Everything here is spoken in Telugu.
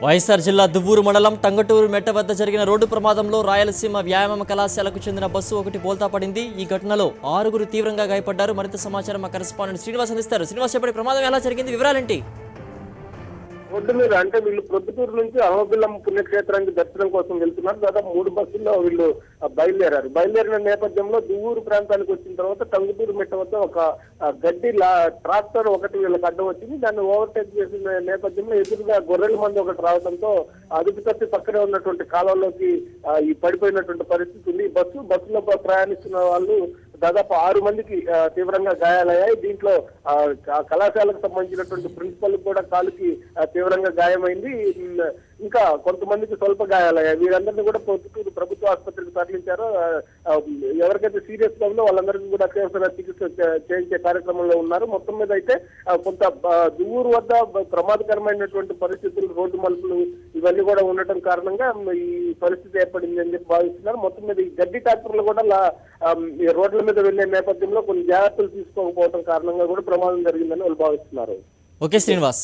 వైఎస్ఆర్ జిల్లా దువ్వూరు మండలం టంగటూరు మెట్ట వద్ద జరిగిన రోడ్డు ప్రమాదంలో రాయలసీమ వ్యాయామ కళాశాలకు చెందిన బస్సు ఒకటి బోల్తా పడింది. ఈ ఘటనలో 6గురు తీవ్రంగా గాయపడ్డారు. మరింత సమాచారం మా కరెస్పాండెంట్ శ్రీనివాస్ అందిస్తారు. శ్రీనివాస్, చెప్పండి, ప్రమాదం ఎలా జరిగింది, వివరాలేంటి? రోడ్డు మీద అంటే వీళ్ళు ప్రొద్దుటూరు నుంచి అహోబిల్లం పుణ్యక్షేత్రానికి దర్శనం కోసం వెళ్తున్నారు. దాదాపు 3 బస్సుల్లో వీళ్ళు బయలుదేరిన నేపథ్యంలో దువ్వూరు ప్రాంతానికి వచ్చిన తర్వాత టంగుటూరు మెట్ట వద్ద ఒక గడ్డి ట్రాక్టర్ ఒకటి వీళ్ళకి అడ్డం వచ్చింది. దాన్ని ఓవర్టేక్ చేసిన నేపథ్యంలో ఎదురుగా గొర్రెల మంది ఒకటి రావడంతో అదుపు తప్పి పక్కనే ఉన్నటువంటి కాలంలోకి ఈ పడిపోయినటువంటి పరిస్థితి ఉంది. బస్సులో ప్రయాణిస్తున్న వాళ్ళు దాదాపు 6 మందికి తీవ్రంగా గాయాలయ్యాయి. దీంట్లో కళాశాలకు సంబంధించినటువంటి ప్రిన్సిపల్ కూడా కాలుకి తీవ్రంగా గాయమైంది. ఇంకా కొంతమందికి స్వల్ప గాయాలయ్యాయి. వీరందరినీ కూడా పొద్దుటూరు ప్రభుత్వ ఆసుపత్రికి తరలించారు. ఎవరికైతే సీరియస్ గా ఉందో వాళ్ళందరికీ కూడా అత్యవసర చికిత్స చేయించే కార్యక్రమంలో ఉన్నారు. మొత్తం మీద అయితే కొంత దువ్వూరు వద్ద ప్రమాదకరమైనటువంటి పరిస్థితులు, రోడ్డు మలుపులు ఇవన్నీ కూడా ఉండటం కారణంగా ఈ పరిస్థితి ఏర్పడింది అని చెప్పి భావిస్తున్నారు. మొత్తం మీద ఈ గడ్డి ట్రాక్టర్లు కూడా రోడ్ల మీద వెళ్లే నేపథ్యంలో కొన్ని జాగ్రత్తలు తీసుకోకపోవడం కారణంగా కూడా ప్రమాదం జరిగిందని వాళ్ళు భావిస్తున్నారు. ఓకే శ్రీనివాస్.